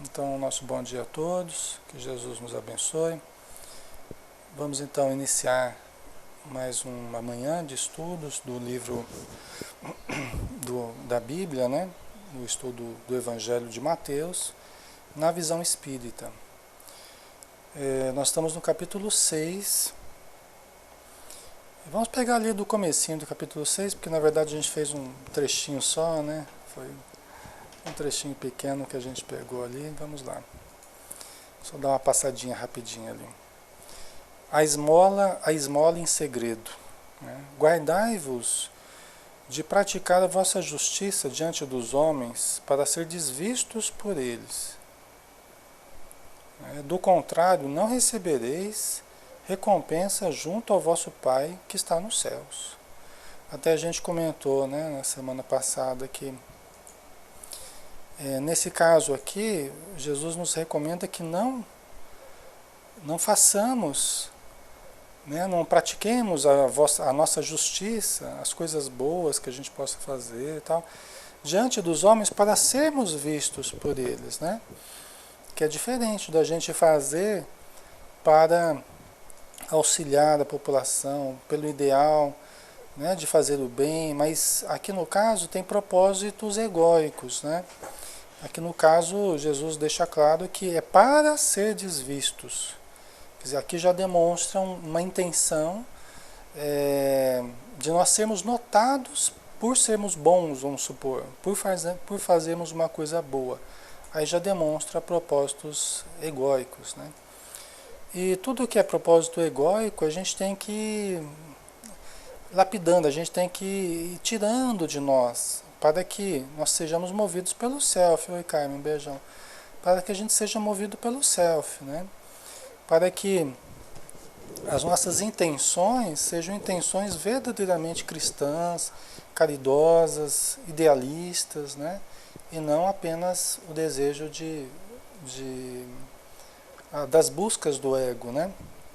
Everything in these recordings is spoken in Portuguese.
Então, nosso bom dia a todos, que Jesus nos abençoe. Vamos então iniciar mais uma manhã de estudos do livro da Bíblia, né? O estudo do Evangelho de Mateus, na visão espírita. Nós estamos no capítulo 6. Vamos pegar ali do comecinho do capítulo 6, porque na verdade a gente fez um trechinho só, né? Foi um trechinho pequeno que a gente pegou ali. Vamos lá. Só dar uma passadinha rapidinha ali. A esmola em segredo. Né? Guardai-vos de praticar a vossa justiça diante dos homens, para ser vistos por eles. Do contrário, não recebereis recompensa junto ao vosso Pai que está nos céus. Até a gente comentou, né, na semana passada que nesse caso aqui, Jesus nos recomenda que não façamos, né, não pratiquemos a nossa justiça, as coisas boas que a gente possa fazer e tal, diante dos homens para sermos vistos por eles, né? Que é diferente da gente fazer para auxiliar a população, pelo ideal, né, de fazer o bem, mas aqui no caso tem propósitos egóicos, né? Aqui no caso Jesus deixa claro que é para ser vistos. Quer dizer, aqui já demonstra uma intenção de nós sermos notados por sermos bons, vamos supor, por fazermos uma coisa boa. Aí já demonstra propósitos egóicos, né? E tudo que é propósito egóico, a gente tem que ir lapidando, a gente tem que ir tirando de nós, para que nós sejamos movidos pelo self. Oi, Carmen, um beijão. Para que a gente seja movido pelo self, né? Para que as nossas intenções sejam intenções verdadeiramente cristãs, caridosas, idealistas, né? E não apenas o desejo das buscas do ego, né?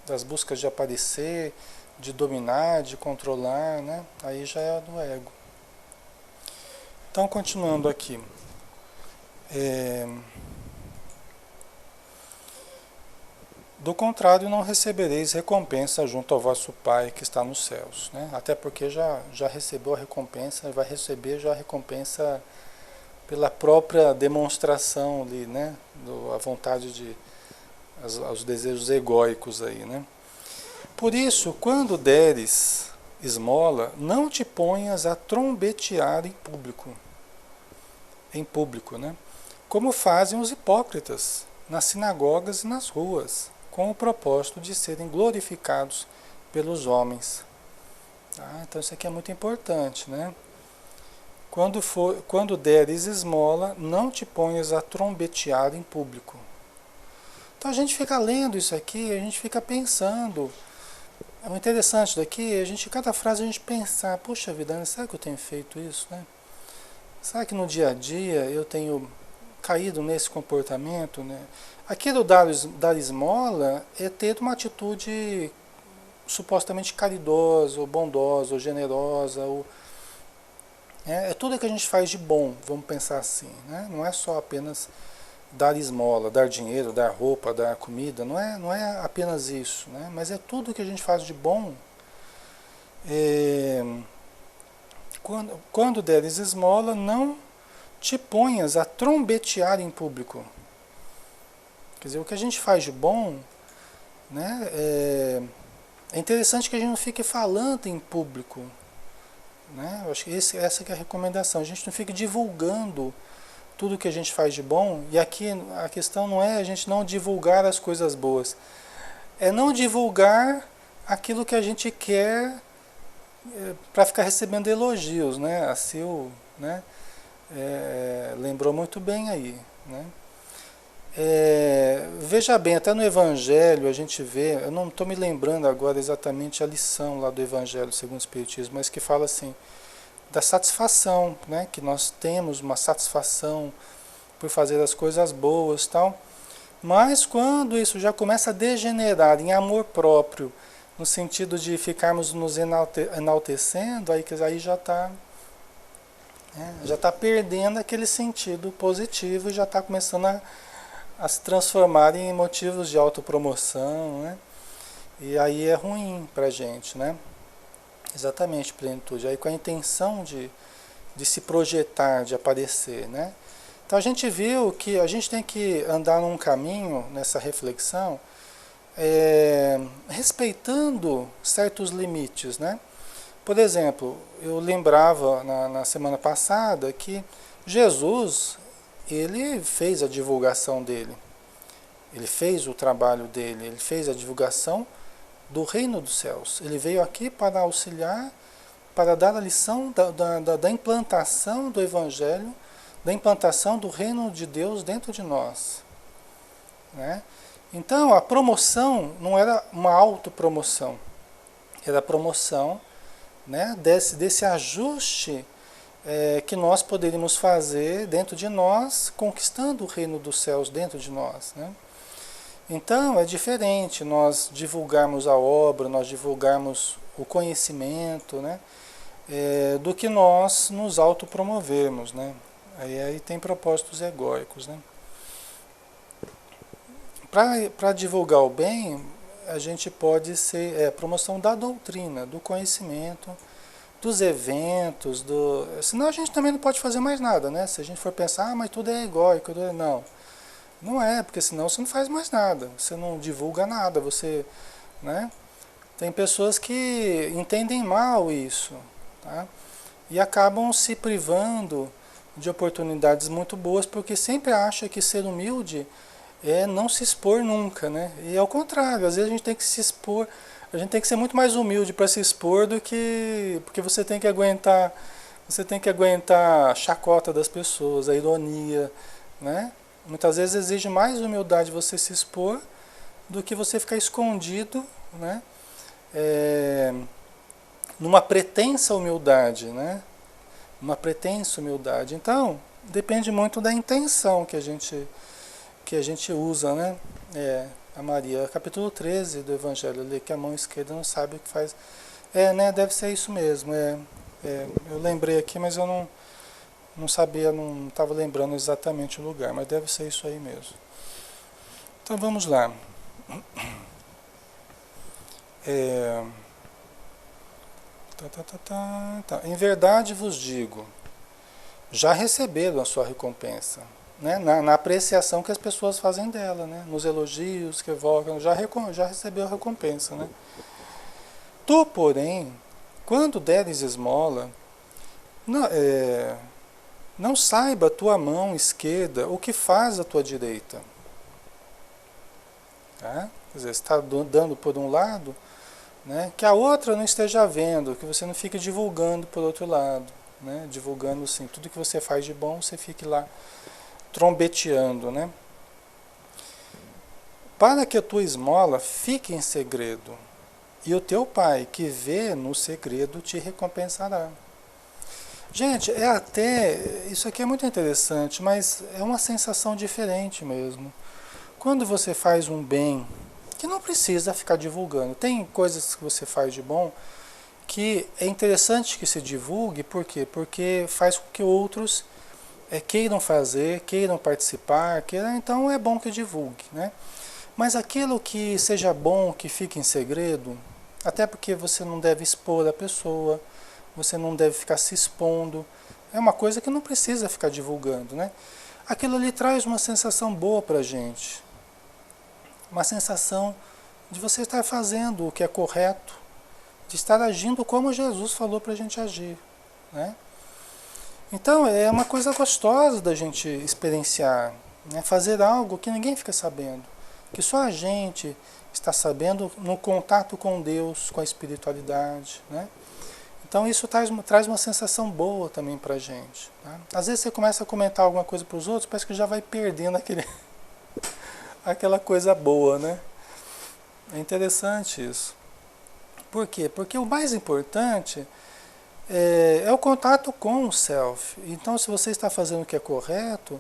Das buscas de aparecer, de dominar, de controlar, né? Aí já é do ego. Então, continuando aqui. Do contrário, não recebereis recompensa junto ao vosso Pai que está nos céus, né? Até porque já recebeu a recompensa, vai receber já a recompensa pela própria demonstração ali, né? A vontade aos desejos egóicos aí, né? Por isso, quando deres esmola, não te ponhas a trombetear em público, né? Como fazem os hipócritas nas sinagogas e nas ruas, com o propósito de serem glorificados pelos homens. Então isso aqui é muito importante, né? Quando deres esmola, não te ponhas a trombetear em público. Então a gente fica lendo isso aqui, a gente fica pensando. O interessante daqui é cada frase a gente pensar, poxa vida, será que eu tenho feito isso, né? Será que no dia a dia eu tenho caído nesse comportamento, né? Aquilo dar esmola é ter uma atitude supostamente caridosa, ou bondosa, ou generosa, é tudo que a gente faz de bom, vamos pensar assim, né? Não é só apenas dar esmola, dar dinheiro, dar roupa, dar comida, não é apenas isso, né? Mas é tudo que a gente faz de bom. Quando deres esmola, não te ponhas a trombetear em público. Quer dizer, o que a gente faz de bom, né? É interessante que a gente não fique falando em público, né? Eu acho que essa que é a recomendação. A gente não fique divulgando tudo que a gente faz de bom. E aqui a questão não é a gente não divulgar as coisas boas. É não divulgar aquilo que a gente quer para ficar recebendo elogios, né? A Sil, né? Lembrou muito bem aí, né? Veja bem, até no Evangelho a gente vê, eu não estou me lembrando agora exatamente a lição lá do Evangelho segundo o Espiritismo, mas que fala assim, da satisfação, né? Que nós temos uma satisfação por fazer as coisas boas e tal, mas quando isso já começa a degenerar em amor próprio, no sentido de ficarmos nos enaltecendo, aí já está já está perdendo aquele sentido positivo e já está começando a se transformarem em motivos de autopromoção, né? E aí é ruim para a gente, né? Exatamente, plenitude. Aí com a intenção de se projetar, de aparecer, né? Então a gente viu que a gente tem que andar num caminho, nessa reflexão, respeitando certos limites, né? Por exemplo, eu lembrava na semana passada que Jesus, ele fez a divulgação dele, ele fez o trabalho dele, ele fez a divulgação do reino dos céus. Ele veio aqui para auxiliar, para dar a lição da implantação do Evangelho, da implantação do reino de Deus dentro de nós, né? Então a promoção não era uma autopromoção, era a promoção, né, desse ajuste que nós poderíamos fazer dentro de nós, conquistando o reino dos céus dentro de nós, né? Então é diferente nós divulgarmos a obra, nós divulgarmos o conhecimento, né, do que nós nos autopromovermos, né? Aí tem propósitos egóicos, né? Para divulgar o bem, a gente pode ser promoção da doutrina, do conhecimento, dos eventos, senão a gente também não pode fazer mais nada, né? Se a gente for pensar, mas tudo é egóico, não. Não é, porque senão você não faz mais nada, você não divulga nada, você, né? Tem pessoas que entendem mal isso, tá? E acabam se privando de oportunidades muito boas, porque sempre acha que ser humilde é não se expor nunca, né? E ao contrário, às vezes a gente tem que se expor, a gente tem que ser muito mais humilde para se expor do que... Porque você tem que aguentar a chacota das pessoas, a ironia, né? Muitas vezes exige mais humildade você se expor do que você ficar escondido, né? Numa pretensa humildade, né? Uma pretensa humildade. Então, depende muito da intenção que a gente usa, né? A Maria, capítulo 13 do Evangelho, ali, que a mão esquerda não sabe o que faz. Né? Deve ser isso mesmo. Eu lembrei aqui, mas eu não sabia, não estava lembrando exatamente o lugar, mas deve ser isso aí mesmo. Então vamos lá. Em verdade vos digo, já receberam a sua recompensa, né? Na apreciação que as pessoas fazem dela, né? Nos elogios que evocam, já recebeu a recompensa, né? Tu, porém, quando deres esmola, não saiba a tua mão esquerda o que faz a tua direita. Tá? Quer dizer, você está dando por um lado, né, que a outra não esteja vendo, que você não fique divulgando por outro lado, né, divulgando assim, tudo que você faz de bom, você fique lá trombeteando, né? Para que a tua esmola fique em segredo, e o teu pai que vê no segredo te recompensará. Gente, isso aqui é muito interessante, mas é uma sensação diferente mesmo. Quando você faz um bem, que não precisa ficar divulgando. Tem coisas que você faz de bom que é interessante que se divulgue, por quê? Porque faz com que outros queiram fazer, queiram participar, então é bom que divulgue, né? Mas aquilo que seja bom, que fique em segredo, até porque você não deve expor a pessoa, você não deve ficar se expondo, é uma coisa que não precisa ficar divulgando, né? Aquilo ali traz uma sensação boa pra gente. Uma sensação de você estar fazendo o que é correto, de estar agindo como Jesus falou para a gente agir, né? Então é uma coisa gostosa da gente experienciar, né? Fazer algo que ninguém fica sabendo, que só a gente está sabendo no contato com Deus, com a espiritualidade, né? Então isso traz uma sensação boa também para a gente, tá? Às vezes você começa a comentar alguma coisa para os outros, parece que já vai perdendo aquela coisa boa, né? É interessante isso. Por quê? Porque o mais importante é o contato com o self. Então, se você está fazendo o que é correto,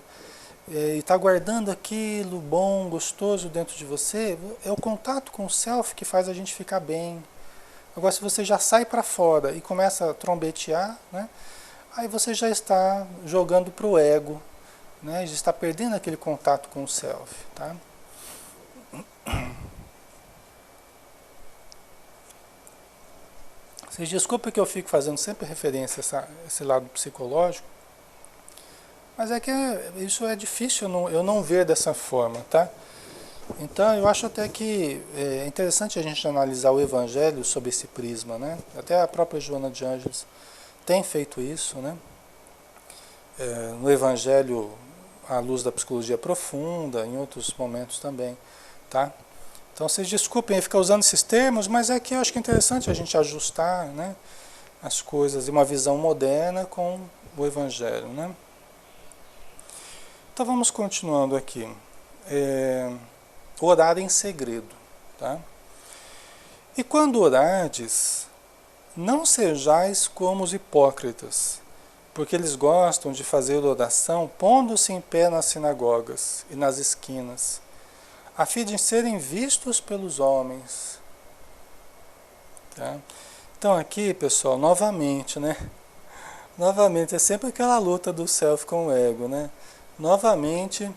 e está guardando aquilo bom, gostoso dentro de você, é o contato com o self que faz a gente ficar bem. Agora, se você já sai para fora e começa a trombetear, né? Aí você já está jogando para o ego, né? A gente está perdendo aquele contato com o self, tá? Vocês desculpem que eu fico fazendo sempre referência a esse lado psicológico, mas é que isso é difícil eu não ver dessa forma, tá? Então eu acho até que é interessante a gente analisar o Evangelho sob esse prisma, né? Até a própria Joana de Ângeles tem feito isso, né? No Evangelho à luz da psicologia profunda, em outros momentos também, tá? Então vocês desculpem ficar usando esses termos, mas é que eu acho que é interessante a gente ajustar, né, as coisas e uma visão moderna com o Evangelho, né? Então vamos continuando aqui. Orar em segredo, tá? E quando orardes, não sejais como os hipócritas, porque eles gostam de fazer oração pondo-se em pé nas sinagogas e nas esquinas, a fim de serem vistos pelos homens. Tá? Então aqui, pessoal, novamente, né? Novamente, é sempre aquela luta do self com o ego, né? Novamente,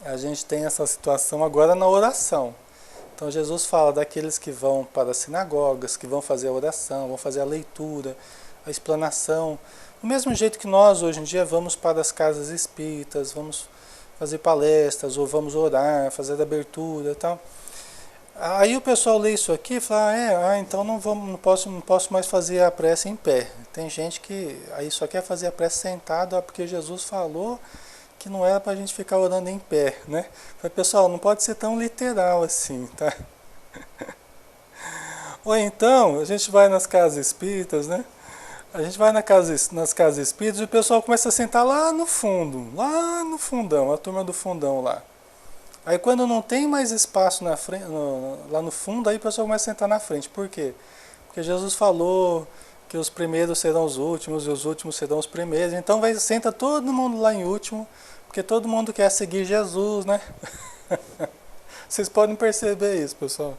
a gente tem essa situação agora na oração. Então Jesus fala daqueles que vão para as sinagogas, que vão fazer a oração, vão fazer a leitura, a explanação. Do mesmo jeito que nós hoje em dia vamos para as casas espíritas, vamos fazer palestras, ou vamos orar, fazer abertura e tal. Aí o pessoal lê isso aqui e fala, então não posso mais fazer a prece em pé. Tem gente que aí só quer fazer a prece sentado, porque Jesus falou que não era para a gente ficar orando em pé, né? Falei, pessoal, não pode ser tão literal assim, tá? Ou então, a gente vai nas casas espíritas, né? A gente vai nas casas espíritas e o pessoal começa a sentar lá no fundão, a turma do fundão lá. Aí quando não tem mais espaço na frente, lá no fundo, aí o pessoal começa a sentar na frente. Por quê? Porque Jesus falou que os primeiros serão os últimos e os últimos serão os primeiros. Então senta todo mundo lá em último, porque todo mundo quer seguir Jesus, né? Vocês podem perceber isso, pessoal.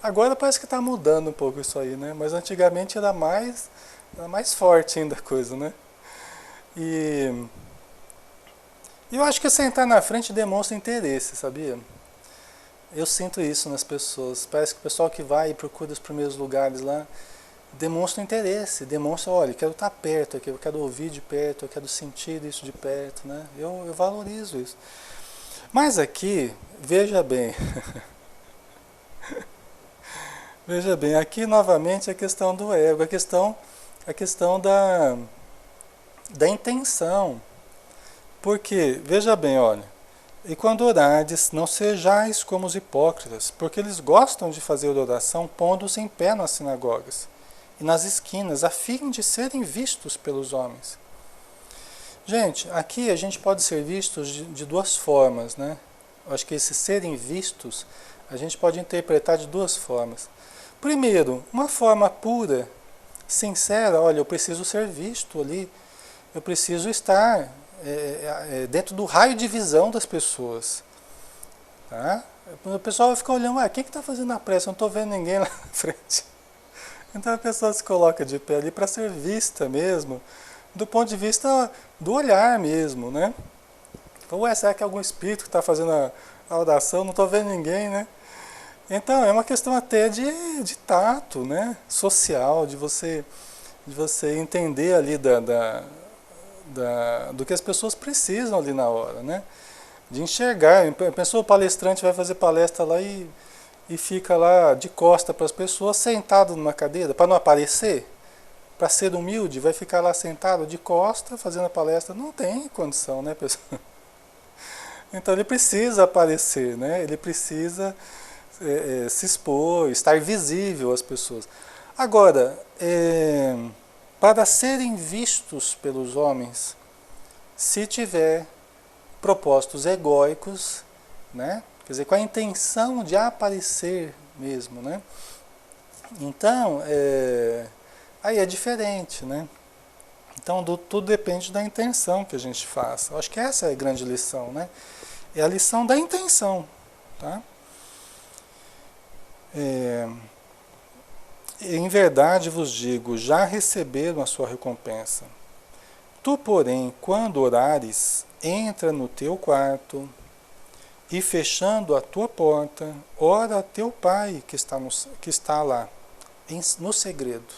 Agora parece que está mudando um pouco isso aí, né? Mas antigamente era mais forte ainda a coisa, né? E eu acho que sentar na frente demonstra interesse, sabia? Eu sinto isso nas pessoas. Parece que o pessoal que vai e procura os primeiros lugares lá demonstra interesse, demonstra, olha, eu quero estar perto aqui, eu quero ouvir de perto, eu quero sentir isso de perto, né? Eu valorizo isso. Mas aqui, veja bem, veja bem, aqui novamente a questão do ego, a questão da intenção. Porque, veja bem, olha, e quando orardes, não sejais como os hipócritas, porque eles gostam de fazer oração pondo-se em pé nas sinagogas e nas esquinas, a fim de serem vistos pelos homens. Gente, aqui a gente pode ser vistos de duas formas, né? Eu acho que esses serem vistos, a gente pode interpretar de duas formas. Primeiro, uma forma pura, sincera, olha, eu preciso ser visto ali, eu preciso estar dentro do raio de visão das pessoas. Tá? O pessoal vai ficar olhando, quem que está fazendo a prece? Eu não estou vendo ninguém lá na frente. Então a pessoa se coloca de pé ali para ser vista mesmo, do ponto de vista do olhar mesmo, né? Então, será que é algum espírito que está fazendo a oração? Não estou vendo ninguém, né? Então, é uma questão até de tato, né? Social, de você entender ali do que as pessoas precisam ali na hora, né? De enxergar. Pensou, o palestrante vai fazer palestra lá e fica lá de costa para as pessoas, sentado numa cadeira, para não aparecer, para ser humilde, vai ficar lá sentado de costa, fazendo a palestra. Não tem condição, né, pessoal? Então ele precisa aparecer, né? Ele precisa se expor, estar visível às pessoas. Agora, para serem vistos pelos homens, se tiver propósitos egóicos, né? Quer dizer, com a intenção de aparecer mesmo, né? Então, aí é diferente, né? Então, tudo depende da intenção que a gente faça. Eu acho que essa é a grande lição, né? É a lição da intenção, tá? Em verdade vos digo, já receberam a sua recompensa. Tu, porém, quando orares, entra no teu quarto e fechando a tua porta, ora a teu pai que está lá, no segredo.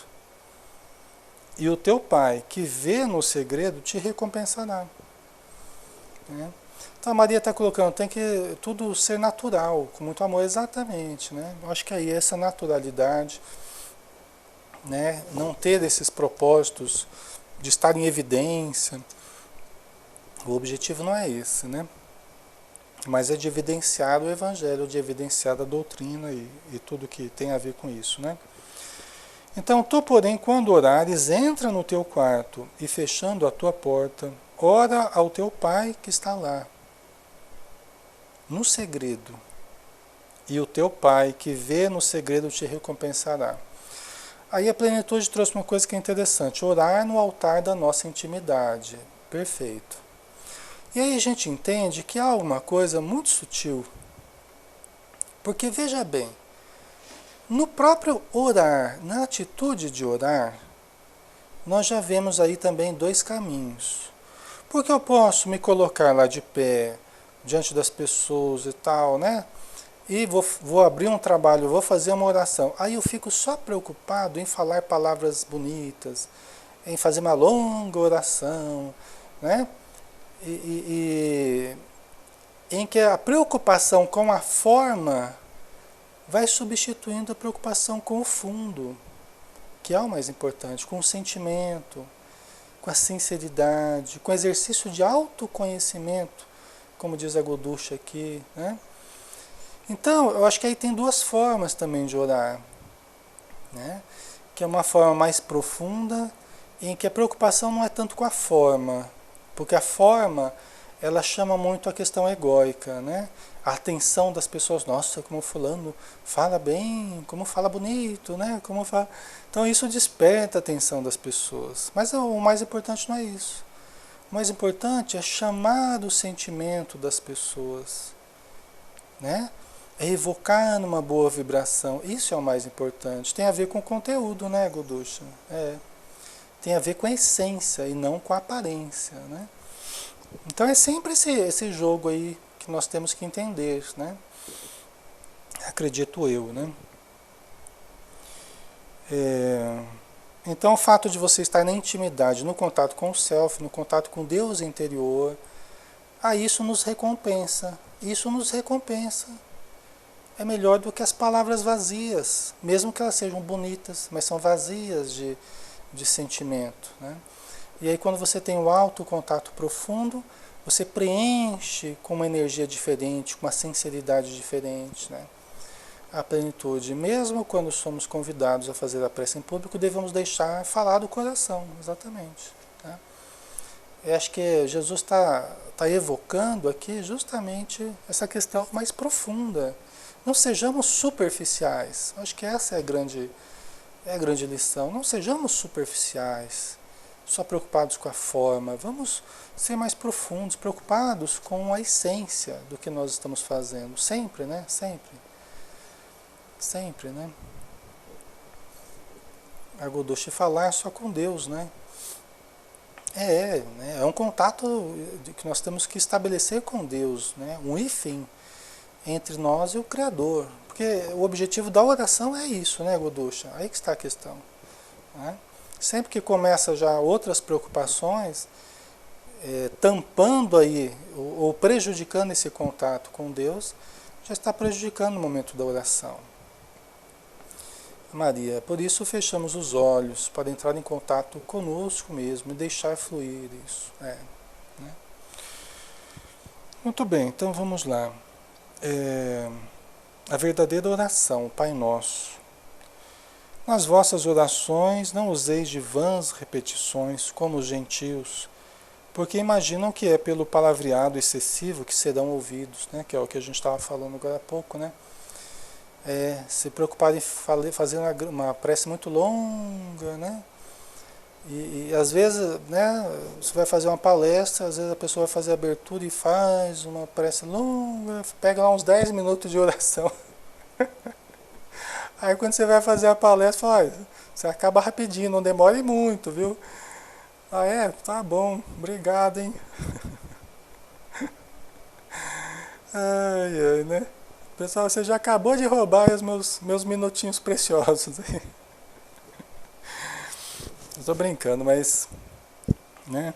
E o teu pai que vê no segredo te recompensará. Né? Então a Maria está colocando, tem que tudo ser natural, com muito amor, exatamente. Né? Eu acho que aí essa naturalidade, né? Não ter esses propósitos de estar em evidência, o objetivo não é esse, né? Mas é de evidenciar o Evangelho, de evidenciar a doutrina e tudo que tem a ver com isso, né? Então, tu, porém, quando orares, entra no teu quarto e fechando a tua porta, ora ao teu pai que está lá, no segredo. E o teu pai que vê no segredo te recompensará. Aí a plenitude trouxe uma coisa que é interessante, orar no altar da nossa intimidade. Perfeito. E aí a gente entende que há uma coisa muito sutil. Porque veja bem, no próprio orar, na atitude de orar, nós já vemos aí também dois caminhos. Porque eu posso me colocar lá de pé, diante das pessoas e tal, né? E vou abrir um trabalho, vou fazer uma oração. Aí eu fico só preocupado em falar palavras bonitas, em fazer uma longa oração, né? Em que a preocupação com a forma vai substituindo a preocupação com o fundo, que é o mais importante, com o sentimento, com a sinceridade, com o exercício de autoconhecimento, como diz a Goducha aqui, né? Então, eu acho que aí tem duas formas também de orar, né? Que é uma forma mais profunda, em que a preocupação não é tanto com a forma, porque a forma, ela chama muito a questão egóica, né? A atenção das pessoas, nossa, como fulano fala bem, como fala bonito, né? Como fala... Então isso desperta a atenção das pessoas. Mas o mais importante não é isso. O mais importante é chamar o sentimento das pessoas, né? É evocar numa boa vibração. Isso é o mais importante. Tem a ver com o conteúdo, né, Goducha? Tem a ver com a essência e não com a aparência, né? Então é sempre esse jogo aí que nós temos que entender, né? Acredito eu, né? Então o fato de você estar na intimidade, no contato com o self, no contato com Deus interior, isso nos recompensa. Isso nos recompensa. É melhor do que as palavras vazias, mesmo que elas sejam bonitas, mas são vazias de sentimento, né? E aí quando você tem o autocontato profundo, você preenche com uma energia diferente, com uma sinceridade diferente, né? A plenitude. Mesmo quando somos convidados a fazer a prece em público, devemos deixar falar do coração, exatamente. Tá? Eu acho que Jesus está evocando aqui justamente essa questão mais profunda. Não sejamos superficiais. Acho que essa é a grande lição. Não sejamos superficiais, só preocupados com a forma. Vamos ser mais profundos, preocupados com a essência do que nós estamos fazendo. Sempre, né? Sempre. Sempre, né? A Godoshi falar só com Deus, né? Né? É um contato que nós temos que estabelecer com Deus, né? Um hífen entre nós e o Criador. Porque o objetivo da oração é isso, né, Goducha? Aí que está a questão. Né? Sempre que começa já outras preocupações, tampando aí, ou prejudicando esse contato com Deus, já está prejudicando o momento da oração. Maria, por isso fechamos os olhos, para entrar em contato conosco mesmo e deixar fluir isso. Né? Muito bem, então vamos lá. A verdadeira oração, Pai Nosso. Nas vossas orações não useis de vãs repetições, como os gentios, porque imaginam que é pelo palavreado excessivo que serão ouvidos, né? Que é o que a gente estava falando agora há pouco, né? Se preocupar em fazer uma prece muito longa, né? E às vezes, né, você vai fazer uma palestra, às vezes a pessoa vai fazer a abertura e faz uma prece longa, pega lá uns 10 minutos de oração. Aí quando você vai fazer a palestra, fala, você acaba rapidinho, não demore muito, viu? Tá bom, obrigado, hein? Ai, ai, né? Pessoal, você já acabou de roubar os meus minutinhos preciosos aí. Estou brincando, né?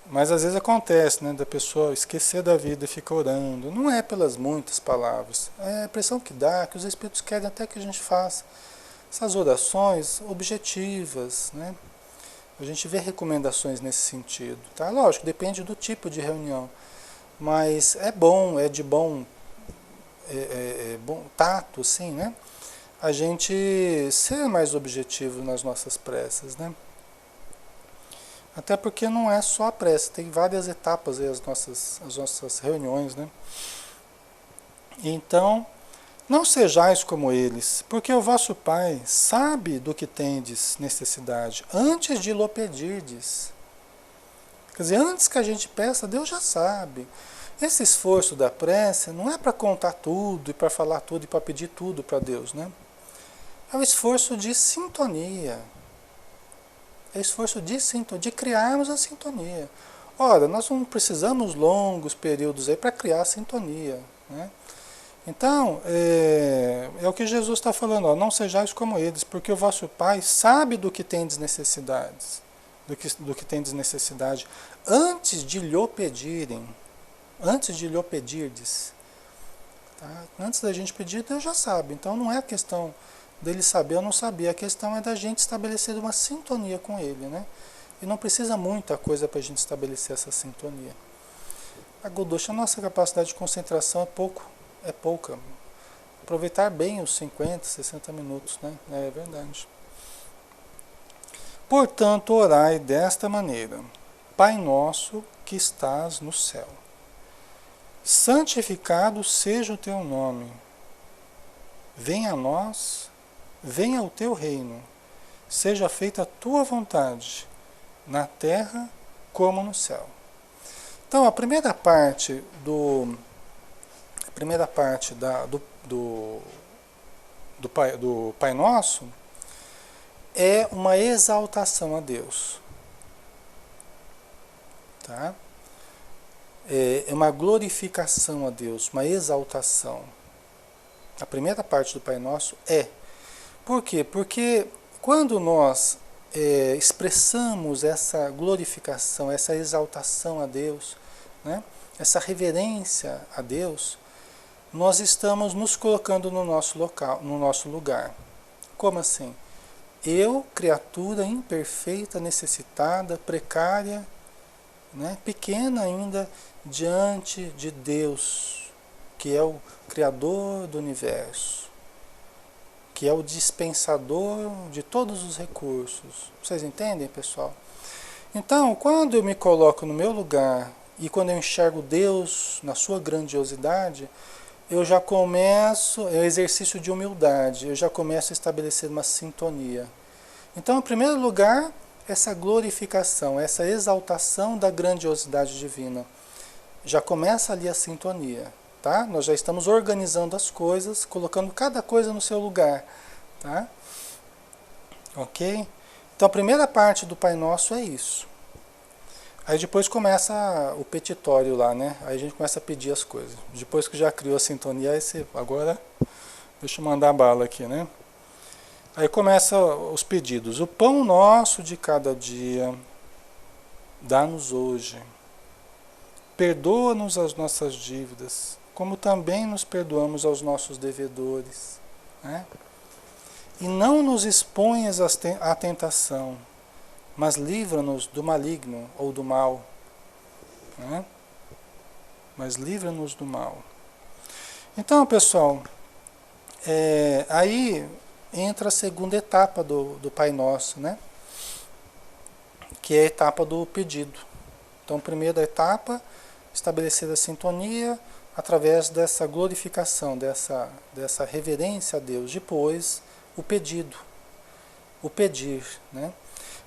Mas às vezes acontece, né? Da pessoa esquecer da vida e ficar orando. Não é pelas muitas palavras. É a impressão que dá, que os Espíritos querem até que a gente faça essas orações objetivas, né? A gente vê recomendações nesse sentido, tá? Lógico, depende do tipo de reunião. Mas é bom, é de bom tato, assim, né? A gente ser mais objetivo nas nossas preces, né? Até porque não é só a prece, tem várias etapas aí as nossas reuniões, né? Então, não sejais como eles, porque o vosso Pai sabe do que tendes necessidade, antes de lhe pedirdes. Quer dizer, antes que a gente peça, Deus já sabe. Esse esforço da prece não é para contar tudo, e para falar tudo, e para pedir tudo para Deus, né? É um esforço de sintonia. É um esforço de sintonia, de criarmos a sintonia. Ora, nós não precisamos longos períodos aí para criar a sintonia, né? Então, é o que Jesus está falando, ó, não sejais como eles, porque o vosso Pai sabe do que tendes necessidades, do que tendes necessidade, antes de lhe pedirem, antes de lhe pedirdes. Tá? Antes da gente pedir, Deus já sabe. Então não é a questão dele saber ou não saber, a questão é da gente estabelecer uma sintonia com ele, né? E não precisa muita coisa para a gente estabelecer essa sintonia. A Godoxa, a nossa capacidade de concentração é pouca. Aproveitar bem os 50, 60 minutos, né? É verdade. Portanto, orai desta maneira: Pai nosso que estás no céu, santificado seja o teu nome. Venha a nós, venha o teu reino. Seja feita a tua vontade, na terra como no céu. Então, a primeira parte do Pai Nosso é uma exaltação a Deus. Tá? É uma glorificação a Deus, uma exaltação. A primeira parte do Pai Nosso é. Por quê? Porque quando nós expressamos essa glorificação, essa exaltação a Deus, né? Essa reverência a Deus, nós estamos nos colocando no nosso local, no nosso lugar. Como assim? Eu, criatura imperfeita, necessitada, precária, né? Pequena ainda, diante de Deus, que é o Criador do universo, que é o dispensador de todos os recursos. Vocês entendem, pessoal? Então, quando eu me coloco no meu lugar e quando eu enxergo Deus na sua grandiosidade, eu já começo, é um exercício de humildade, eu já começo a estabelecer uma sintonia. Então, em primeiro lugar, essa glorificação, essa exaltação da grandiosidade divina. Já começa ali a sintonia. Tá? Nós já estamos organizando as coisas, colocando cada coisa no seu lugar. Tá? Ok? Então a primeira parte do Pai Nosso é isso. Aí depois começa o petitório lá, né? Aí a gente começa a pedir as coisas. Depois que já criou a sintonia, aí você, agora deixa eu mandar bala aqui, né? Aí começa os pedidos. O pão nosso de cada dia, dá-nos hoje. Perdoa-nos as nossas dívidas, como também nos perdoamos aos nossos devedores. Né? E não nos exponhas à tentação, mas livra-nos do maligno ou do mal. Né? Mas livra-nos do mal. Então, pessoal, aí entra a segunda etapa do Pai Nosso, né? Que é a etapa do pedido. Então, primeira etapa, estabelecer a sintonia através dessa glorificação, dessa reverência a Deus. Depois, o pedido, o pedir. Né?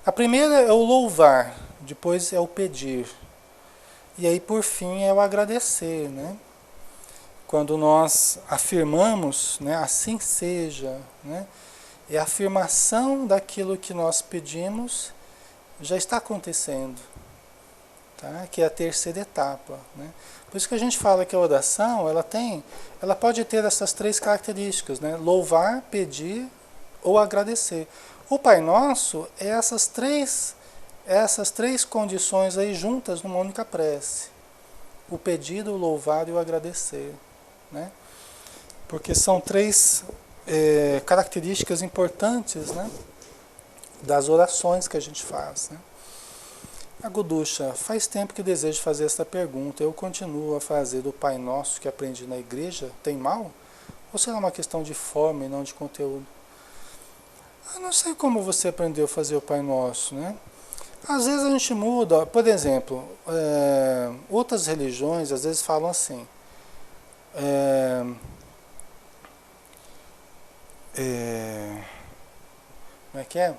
A primeira é o louvar, depois é o pedir. E aí, por fim, é o agradecer. Né? Quando nós afirmamos, né, assim seja, né? É a afirmação daquilo que nós pedimos já está acontecendo. tá? Que é a terceira etapa, né? Por isso que a gente fala que a oração, ela pode ter essas três características, né? Louvar, pedir ou agradecer. O Pai Nosso é essas três condições aí juntas numa única prece. O pedido, o louvar e o agradecer, né? Porque são três características importantes, né, das orações que a gente faz, né? A Guducha, faz tempo que desejo fazer esta pergunta. Eu continuo a fazer do Pai Nosso que aprendi na igreja. Tem mal? Ou será uma questão de forma e não de conteúdo? Eu não sei como você aprendeu a fazer o Pai Nosso, né? Às vezes a gente muda. Por exemplo, outras religiões às vezes falam assim. Como é que é?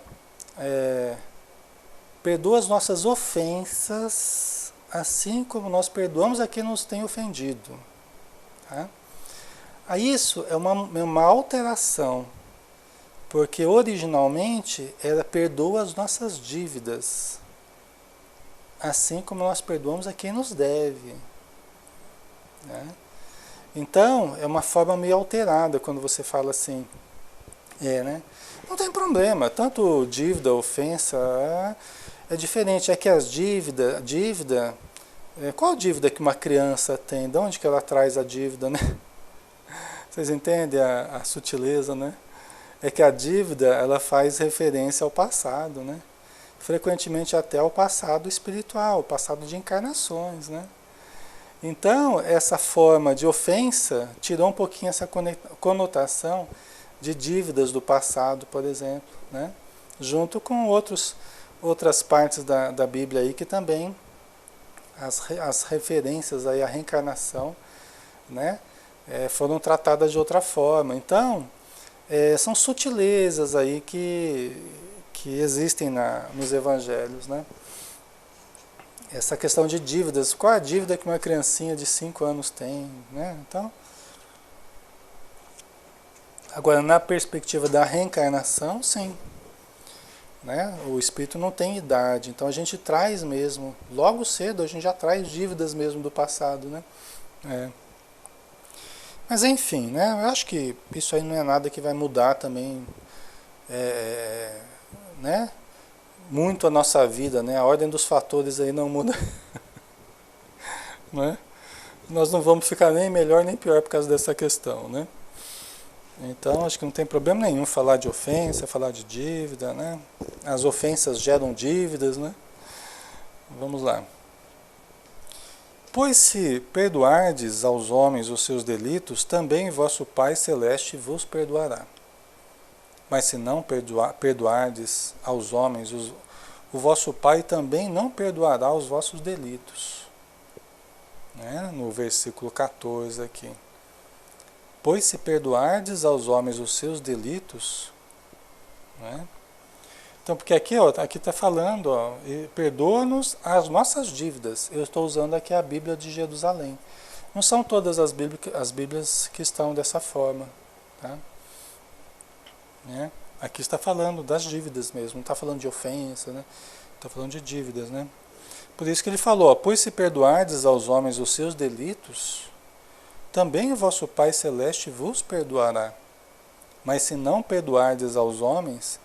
Perdoa as nossas ofensas, assim como nós perdoamos a quem nos tem ofendido. Tá? Aí isso é uma alteração, porque originalmente era perdoa as nossas dívidas, assim como nós perdoamos a quem nos deve. Né? Então, é uma forma meio alterada quando você fala assim. Né? Não tem problema, tanto dívida, ofensa, é diferente. É que as dívida, qual dívida que uma criança tem? De onde que ela traz a dívida, né? Vocês entendem a sutileza, né? É que a dívida, ela faz referência ao passado, né? Frequentemente até ao passado espiritual, passado de encarnações, né? Então, essa forma de ofensa tirou um pouquinho essa conotação de dívidas do passado, por exemplo, né? Junto com outras partes da Bíblia aí que também as referências aí à reencarnação, né? Foram tratadas de outra forma. Então, são sutilezas aí que existem nos evangelhos, né? Essa questão de dívidas, qual a dívida que uma criancinha de 5 anos tem, né? Então, agora, na perspectiva da reencarnação, sim. Né? O espírito não tem idade, então a gente traz mesmo, logo cedo a gente já traz dívidas mesmo do passado, né? Mas enfim, né? Eu acho que isso aí não é nada que vai mudar também, né? Muito a nossa vida, né? A ordem dos fatores aí não muda, né? Nós não vamos ficar nem melhor nem pior por causa dessa questão, né? Então, acho que não tem problema nenhum falar de ofensa, falar de dívida, né? As ofensas geram dívidas, né? Vamos lá. Pois se perdoardes aos homens os seus delitos, também vosso Pai Celeste vos perdoará. Mas se não perdoardes aos homens, o vosso Pai também não perdoará os vossos delitos. Né? No versículo 14 aqui. Pois se perdoardes aos homens os seus delitos, né? Então, porque aqui está falando, perdoa-nos as nossas dívidas. Eu estou usando aqui a Bíblia de Jerusalém. Não são todas as Bíblias que estão dessa forma. Tá? Né? Aqui está falando das dívidas mesmo, não está falando de ofensa, né? Está falando de dívidas. Né? Por isso que ele falou, pois se perdoardes aos homens os seus delitos, também o vosso Pai Celeste vos perdoará. Mas se não perdoardes aos homens,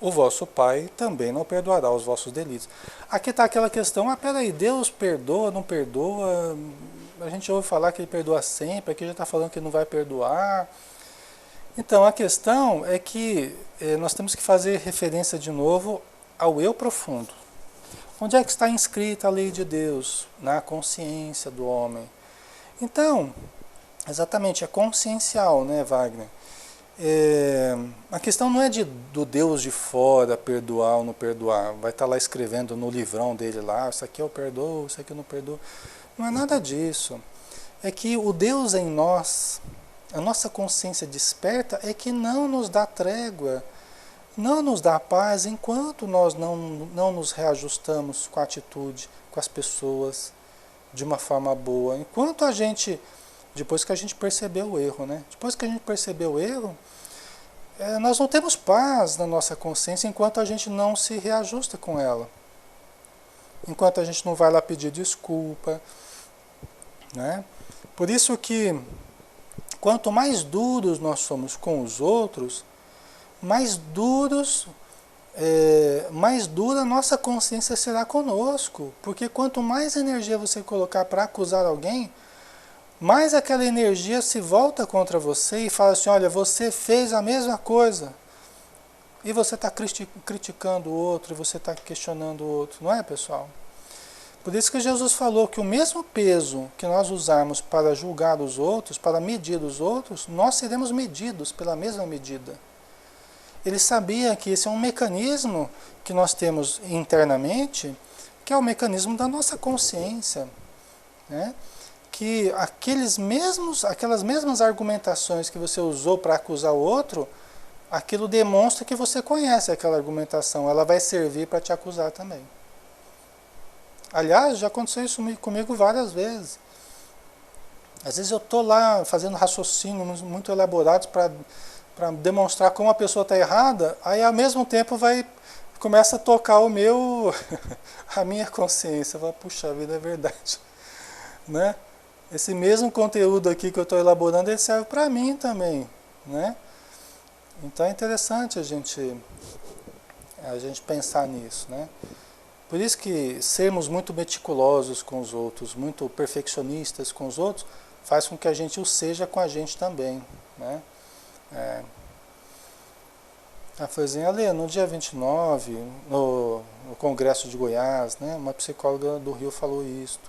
o vosso Pai também não perdoará os vossos delitos. Aqui está aquela questão, peraí, Deus perdoa, não perdoa? A gente ouve falar que Ele perdoa sempre, aqui já está falando que Ele não vai perdoar. Então, a questão é que nós temos que fazer referência de novo ao eu profundo. Onde é que está inscrita a lei de Deus? Na consciência do homem. Então, exatamente, é consciencial, né, Wagner? A questão não é do Deus de fora perdoar ou não perdoar. Vai estar lá escrevendo no livrão dele lá, isso aqui eu perdoo, isso aqui eu não perdoo. Não é nada disso. É que o Deus em nós, a nossa consciência desperta, é que não nos dá trégua, não nos dá paz enquanto nós não nos reajustamos com a atitude, com as pessoas, de uma forma boa. Enquanto a gente... Depois que a gente percebeu o erro, né? Depois que a gente percebeu o erro, nós não temos paz na nossa consciência enquanto a gente não se reajusta com ela. enquanto a gente não vai lá pedir desculpa, né? Por isso que quanto mais duros nós somos com os outros, mais duros, mais dura a nossa consciência será conosco. Porque quanto mais energia você colocar para acusar alguém, mais aquela energia se volta contra você e fala assim, olha, você fez a mesma coisa. E você está criticando o outro, e você está questionando o outro, não é, pessoal? Por isso que Jesus falou que o mesmo peso que nós usarmos para julgar os outros, para medir os outros, nós seremos medidos pela mesma medida. Ele sabia que esse é um mecanismo que nós temos internamente, que é o mecanismo da nossa consciência, né? Que aquelas mesmas argumentações que você usou para acusar o outro, aquilo demonstra que você conhece aquela argumentação, ela vai servir para te acusar também. Aliás, já aconteceu isso comigo várias vezes. Às vezes eu estou lá fazendo raciocínios muito elaborados para demonstrar como a pessoa está errada, aí ao mesmo tempo começa a tocar a minha consciência. Fala, puxa vida, é verdade. Né? Esse mesmo conteúdo aqui que eu estou elaborando, ele serve para mim também. Né? Então é interessante a gente pensar nisso, né? Por isso que sermos muito meticulosos com os outros, muito perfeccionistas com os outros, faz com que a gente o seja com a gente também, né? A Florzinha lê, no dia 29, no Congresso de Goiás, né, uma psicóloga do Rio falou isso,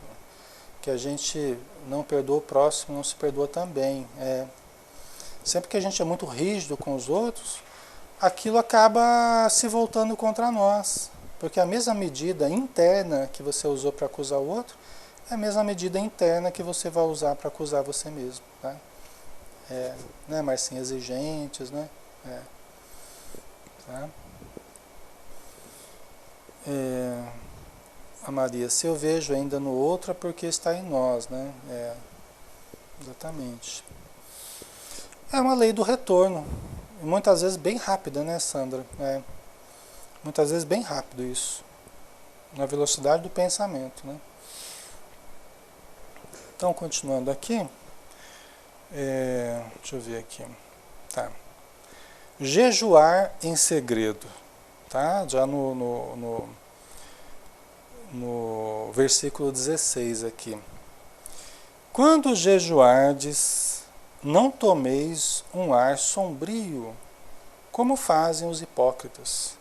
que a gente não perdoa o próximo, não se perdoa também. Sempre que a gente é muito rígido com os outros, aquilo acaba se voltando contra nós. Porque a mesma medida interna que você usou para acusar o outro, é a mesma medida interna que você vai usar para acusar você mesmo. Tá? Né, Marcinha? Exigentes, né? Tá? A Maria, se eu vejo ainda no outro é porque está em nós, né? Exatamente. É uma lei do retorno. E muitas vezes bem rápida, né, Sandra? Muitas vezes bem rápido isso. Na velocidade do pensamento, né? Então, continuando aqui. Deixa eu ver aqui. Tá. Jejuar em segredo. Tá? Já no versículo 16 aqui. Quando jejuardes, não tomeis um ar sombrio, como fazem os hipócritas,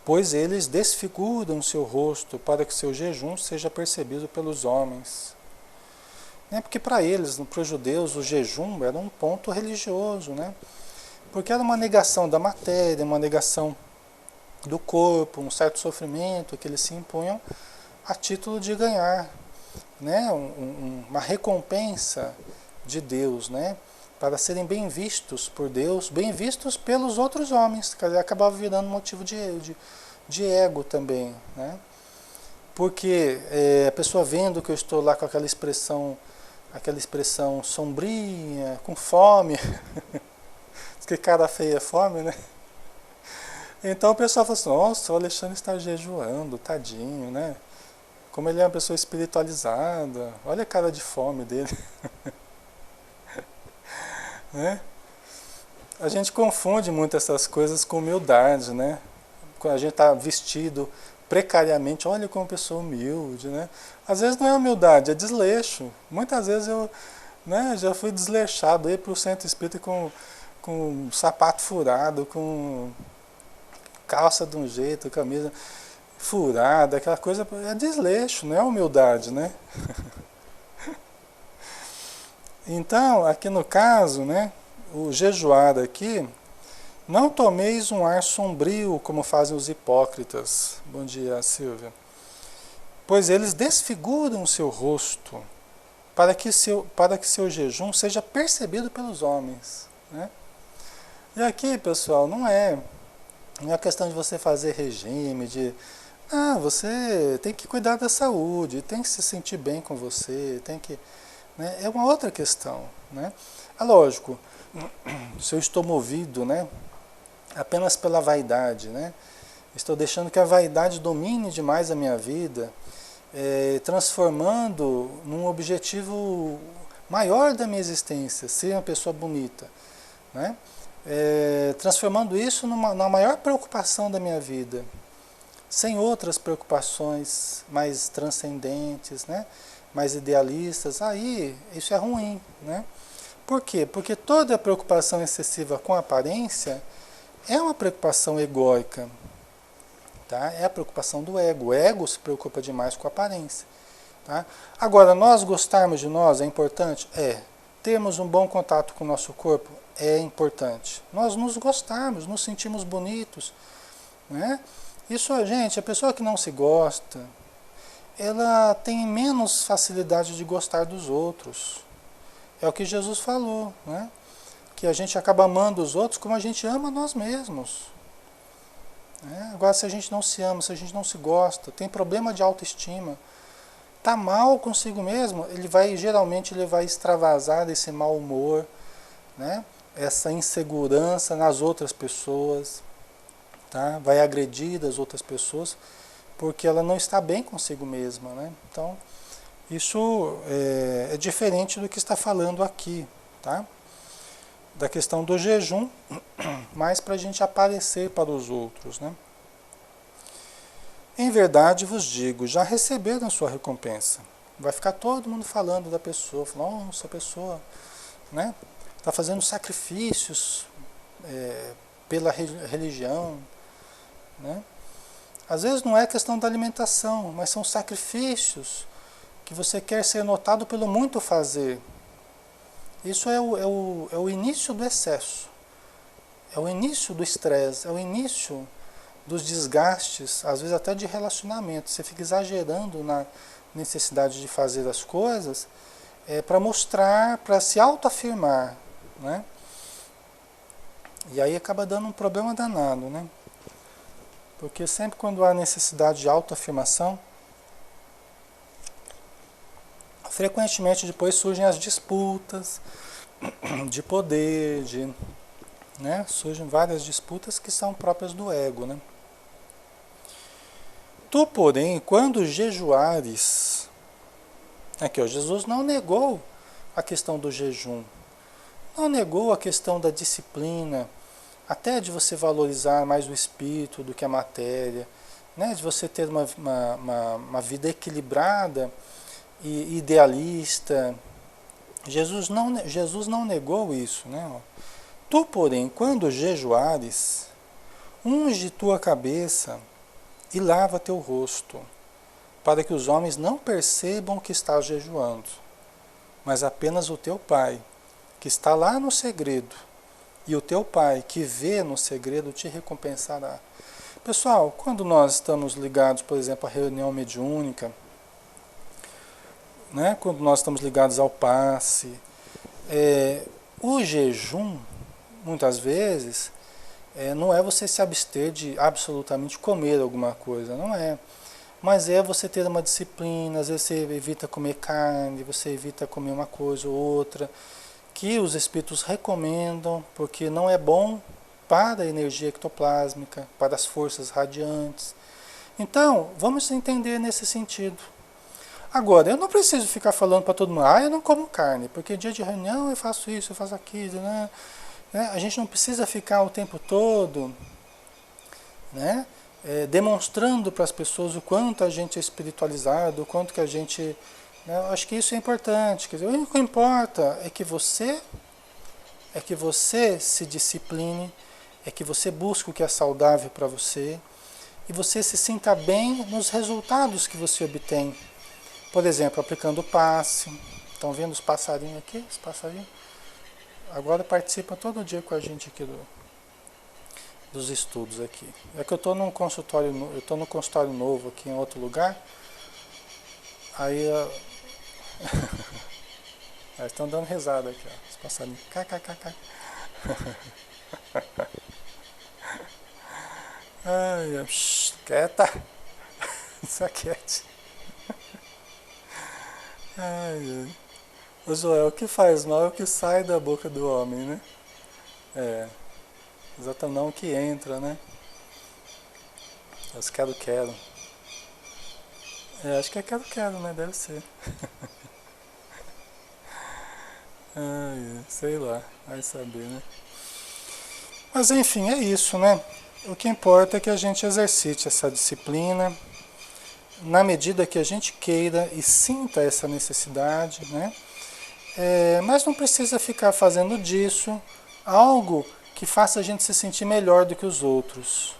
pois eles desfiguram seu rosto para que seu jejum seja percebido pelos homens. Porque para eles, para os judeus, o jejum era um ponto religioso, né? Porque era uma negação da matéria, uma negação do corpo, um certo sofrimento que eles se impunham a título de ganhar, né? Uma recompensa de Deus, né? Para serem bem vistos por Deus, bem vistos pelos outros homens, que acabava virando motivo de ego também, né? Porque a pessoa vendo que eu estou lá com aquela expressão sombrinha, com fome, que cara feia é fome, né? Então o pessoal fala assim, nossa, o Alexandre está jejuando, tadinho, né? Como ele é uma pessoa espiritualizada, olha a cara de fome dele. Né? A gente confunde muito essas coisas com humildade, né? Quando a gente está vestido precariamente, olha como pessoa humilde, né? Às vezes não é humildade, é desleixo. Muitas vezes eu, né, já fui desleixado aí para o centro espírita com sapato furado, com calça de um jeito, camisa furada, aquela coisa, é desleixo, não é humildade, né? Então, aqui no caso, né, o jejuar aqui, não tomeis um ar sombrio como fazem os hipócritas. Bom dia, Silvia. Pois eles desfiguram o seu rosto para que seu jejum seja percebido pelos homens, né? E aqui, pessoal, não é questão de você fazer regime, você tem que cuidar da saúde, tem que se sentir bem com você, tem que, né? É uma outra questão, né? É lógico, se eu estou movido, né, apenas pela vaidade, né, Estou deixando que a vaidade domine demais a minha vida, transformando num objetivo maior da minha existência, ser uma pessoa bonita, né? Transformando isso na maior preocupação da minha vida, sem outras preocupações mais transcendentes, né? Mais idealistas. Aí isso é ruim, né? Por quê? Porque toda preocupação excessiva com a aparência é uma preocupação egóica, tá? É a preocupação do ego. O ego se preocupa demais com a aparência, tá? Agora, nós gostarmos de nós é importante? É. Termos um bom contato com o nosso corpo é importante. Nós nos gostarmos, nos sentimos bonitos, né? Isso, gente, a pessoa que não se gosta, ela tem menos facilidade de gostar dos outros. É o que Jesus falou, né? Que a gente acaba amando os outros como a gente ama nós mesmos. Né? Agora, se a gente não se ama, se a gente não se gosta, tem problema de autoestima, tá mal consigo mesmo, geralmente ele vai extravasar desse mau humor, né? Essa insegurança nas outras pessoas, tá? Vai agredir as outras pessoas porque ela não está bem consigo mesma, né? Então, isso é diferente do que está falando aqui, tá? Da questão do jejum, mais para a gente aparecer para os outros, né? Em verdade vos digo, já receberam a sua recompensa. Vai ficar todo mundo falando da pessoa, falando, nossa, a pessoa, né? Está fazendo sacrifícios pela religião, né? Às vezes não é questão da alimentação, mas são sacrifícios que você quer ser notado pelo muito fazer. Isso é o início do excesso, é o início do estresse, é o início dos desgastes, às vezes até de relacionamento. Você fica exagerando na necessidade de fazer as coisas para mostrar, para se autoafirmar, né? E aí acaba dando um problema danado, né? Porque sempre quando há necessidade de autoafirmação, frequentemente depois surgem as disputas de poder, né? Surgem várias disputas que são próprias do ego, né? Tu, porém, quando jejuares, aqui ó, Jesus não negou a questão do jejum, não negou a questão da disciplina, até de você valorizar mais o espírito do que a matéria, né? De você ter uma vida equilibrada e idealista. Jesus não negou isso, né? Tu, porém, quando jejuares, unge tua cabeça e lava teu rosto, para que os homens não percebam que estás jejuando, mas apenas o teu Pai, que está lá no segredo, e o teu Pai, que vê no segredo, te recompensará. Pessoal, quando nós estamos ligados, por exemplo, à reunião mediúnica, né, quando nós estamos ligados ao passe, o jejum, muitas vezes, não é você se abster de absolutamente comer alguma coisa, não é. Mas é você ter uma disciplina, às vezes você evita comer carne, você evita comer uma coisa ou outra, que os espíritos recomendam, porque não é bom para a energia ectoplásmica, para as forças radiantes. Então, vamos entender nesse sentido. Agora, eu não preciso ficar falando para todo mundo, eu não como carne, porque dia de reunião eu faço isso, eu faço aquilo, né? A gente não precisa ficar o tempo todo, né, demonstrando para as pessoas o quanto a gente é espiritualizado, o quanto que a gente... Né, eu acho que isso é importante. Quer dizer, o único que importa é que você se discipline, é que você busque o que é saudável para você e você se sinta bem nos resultados que você obtém. Por exemplo, aplicando o passe. Estão vendo os passarinhos aqui? Os passarinhos agora participam todo dia com a gente aqui dos estudos aqui. É que eu estou num consultório novo aqui em outro lugar. Aí eles estão dando risada aqui, ó, os passarinhos. KKKK. Ai, quieta. Isso aqui é. Ai. Ô Joel, o que faz mal é o que sai da boca do homem, né? Exatamente, não o que entra, né? Os quero-quero. Acho que é quero-quero, né? Deve ser. Ai, sei lá, vai saber, né? Mas enfim, é isso, né? O que importa é que a gente exercite essa disciplina na medida que a gente queira e sinta essa necessidade, né? Mas não precisa ficar fazendo disso algo que faça a gente se sentir melhor do que os outros,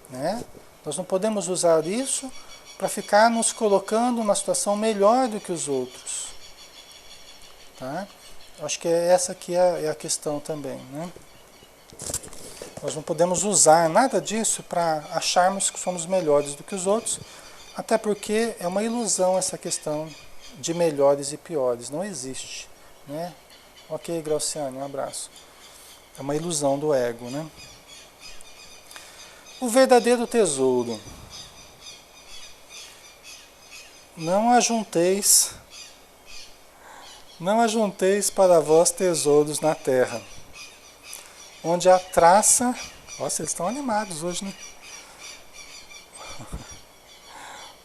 né? Nós não podemos usar isso para ficar nos colocando numa situação melhor do que os outros, tá? Acho que essa aqui é a questão também, né? Nós não podemos usar nada disso para acharmos que somos melhores do que os outros, até porque é uma ilusão essa questão de melhores e piores, não existe, né? Ok, Grauciane, um abraço. É uma ilusão do ego, né? O verdadeiro tesouro. Não ajunteis para vós tesouros na terra, onde a traça... Nossa, eles estão animados hoje, né?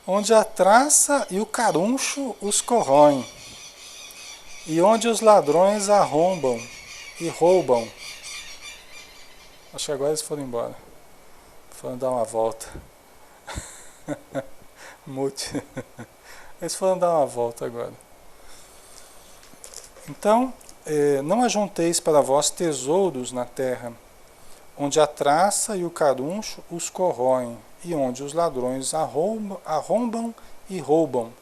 Onde a traça e o caruncho os corroem, e onde os ladrões arrombam e roubam. Acho que agora eles foram embora. Foram dar uma volta. Mute. Eles foram dar uma volta agora. Então, não ajunteis para vós tesouros na terra, onde a traça e o caruncho os corroem, e onde os ladrões arrombam e roubam.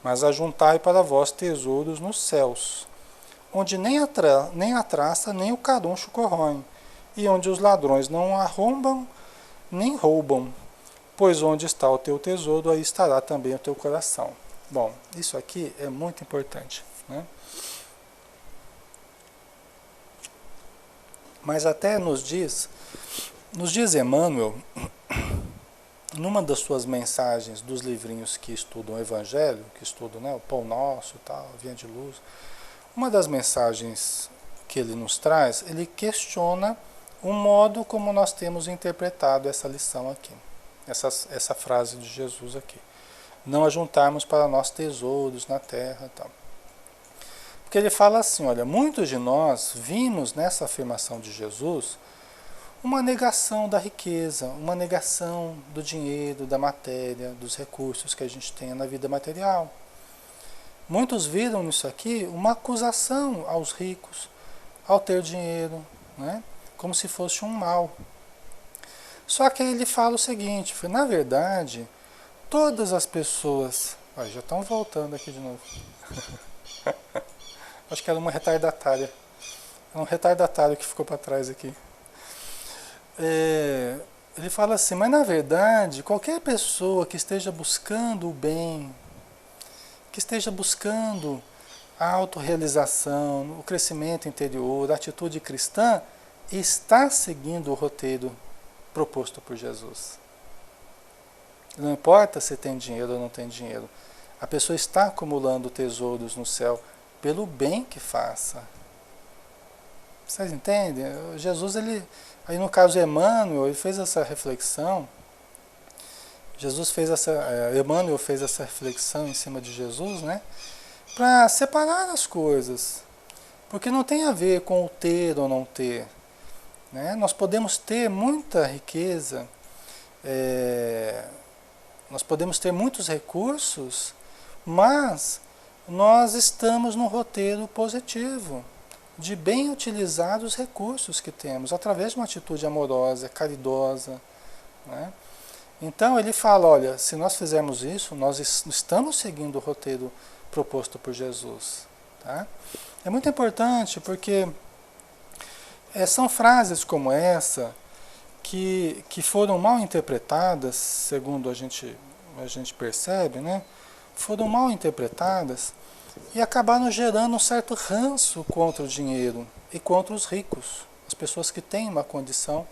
Mas ajuntai para vós tesouros nos céus, onde nem a traça nem o caruncho corroem, e onde os ladrões não arrombam nem roubam. Pois onde está o teu tesouro, aí estará também o teu coração. Bom, isso aqui é muito importante, né? Mas até nos diz Emmanuel, numa das suas mensagens dos livrinhos que estudam o Evangelho, que estudam, né, o Pão Nosso, tal, Vinha de Luz, uma das mensagens que ele nos traz, ele questiona o modo como nós temos interpretado essa lição aqui, essa frase de Jesus aqui. Não ajuntarmos para nós tesouros na terra, tal. Porque ele fala assim, olha, muitos de nós vimos nessa afirmação de Jesus uma negação da riqueza, uma negação do dinheiro, da matéria, dos recursos que a gente tem na vida material. Muitos viram nisso aqui uma acusação aos ricos, ao ter dinheiro, né? Como se fosse um mal. Só que aí ele fala o seguinte, na verdade, todas as pessoas... Olha, já estão voltando aqui de novo. Acho que era uma retardatária. É um retardatário que ficou para trás aqui. Ele fala assim, mas na verdade, qualquer pessoa que esteja buscando o bem, que esteja buscando a autorrealização, o crescimento interior, a atitude cristã, está seguindo o roteiro proposto por Jesus. Não importa se tem dinheiro ou não tem dinheiro. A pessoa está acumulando tesouros no céu pelo bem que faça. Vocês entendem? Jesus, aí no caso Emmanuel, ele fez essa reflexão. Emmanuel fez essa reflexão em cima de Jesus, né? Para separar as coisas. Porque não tem a ver com o ter ou não ter. Né? Nós podemos ter muita riqueza, nós podemos ter muitos recursos, mas nós estamos no roteiro positivo, de bem utilizar os recursos que temos, através de uma atitude amorosa, caridosa. Né? Então ele fala, olha, se nós fizermos isso, nós estamos seguindo o roteiro proposto por Jesus. Tá? É muito importante porque são frases como essa que foram mal interpretadas, segundo a gente percebe, né? Foram mal interpretadas e acabaram gerando um certo ranço contra o dinheiro e contra os ricos, as pessoas que têm uma condição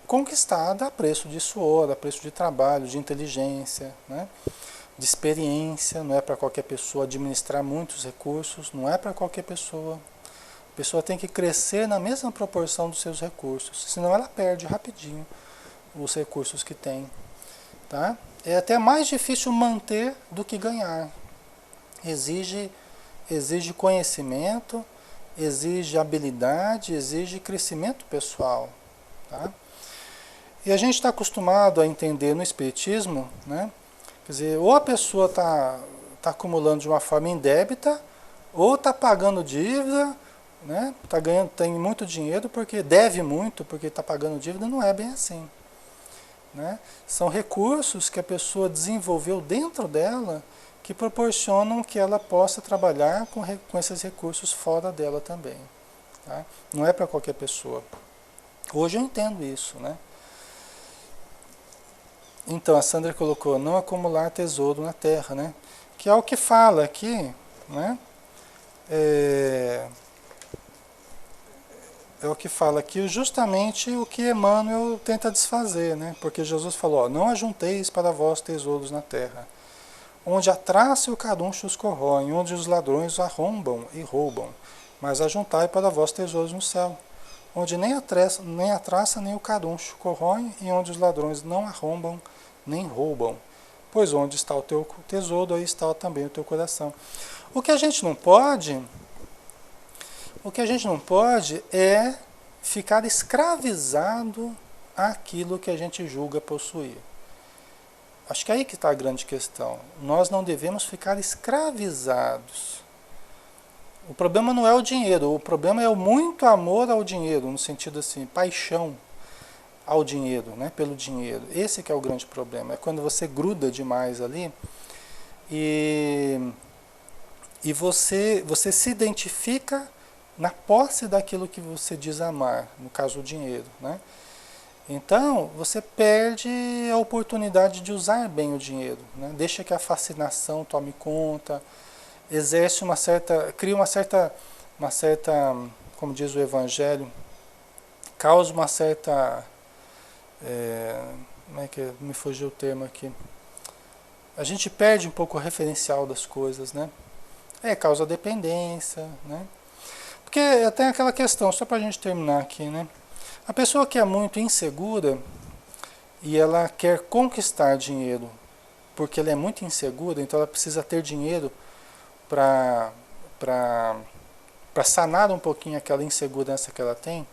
conquistada a preço de suor, a preço de trabalho, de inteligência, né? De experiência. Não é para qualquer pessoa administrar muitos recursos, não é para qualquer pessoa. A pessoa tem que crescer na mesma proporção dos seus recursos, senão ela perde rapidinho, os recursos que tem. Tá? É até mais difícil manter do que ganhar. Exige conhecimento, exige habilidade, exige crescimento pessoal. Tá? E a gente está acostumado a entender no Espiritismo, né? Quer dizer, ou a pessoa está acumulando de uma forma indébita, ou está pagando dívida, né? Tá ganhando, tem muito dinheiro porque deve muito, porque está pagando dívida. Não é bem assim. Né? São recursos que a pessoa desenvolveu dentro dela que proporcionam que ela possa trabalhar com esses recursos fora dela também. Tá? Não é para qualquer pessoa. Hoje eu entendo isso, né? Então, a Sandra colocou, não acumular tesouro na terra, né? Que é o que fala aqui, né? É o que fala aqui justamente o que Emmanuel tenta desfazer, né? Porque Jesus falou, ó, não ajunteis para vós tesouros na terra, onde a traça e o caruncho os corroem, onde os ladrões arrombam e roubam, mas ajuntai para vós tesouros no céu, onde nem a traça nem o caruncho corroem, e onde os ladrões não arrombam nem roubam. Pois onde está o teu tesouro, aí está também o teu coração. O que a gente não pode é ficar escravizado àquilo que a gente julga possuir. Acho que é aí que está a grande questão. Nós não devemos ficar escravizados. O problema não é o dinheiro, o problema é o muito amor ao dinheiro, no sentido assim, paixão ao dinheiro, né, pelo dinheiro. Esse que é o grande problema. É quando você gruda demais ali e você se identifica na posse daquilo que você diz amar, no caso o dinheiro, né? Então, você perde a oportunidade de usar bem o dinheiro, né? Deixa que a fascinação tome conta, cria uma certa, como diz o Evangelho, causa uma certa, como é que me fugiu o termo aqui? A gente perde um pouco o referencial das coisas, né? Causa dependência, né? Porque tem aquela questão, só para a gente terminar aqui, né? A pessoa que é muito insegura e ela quer conquistar dinheiro porque ela é muito insegura, então ela precisa ter dinheiro para sanar um pouquinho aquela insegurança que ela tem,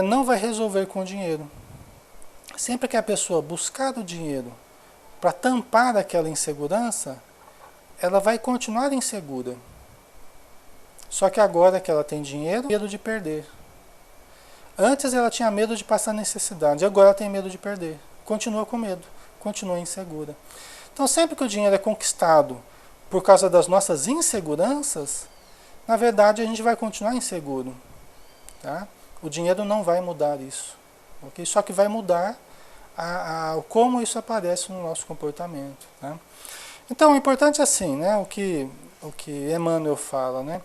não vai resolver com o dinheiro. Sempre que a pessoa buscar o dinheiro para tampar aquela insegurança, ela vai continuar insegura. Só que agora que ela tem dinheiro, medo de perder. Antes ela tinha medo de passar necessidade, agora ela tem medo de perder. Continua com medo, continua insegura. Então sempre que o dinheiro é conquistado por causa das nossas inseguranças, na verdade a gente vai continuar inseguro. Tá? O dinheiro não vai mudar isso. Okay? Só que vai mudar como isso aparece no nosso comportamento. Tá? Então o importante é assim, né? O que Emmanuel fala, né?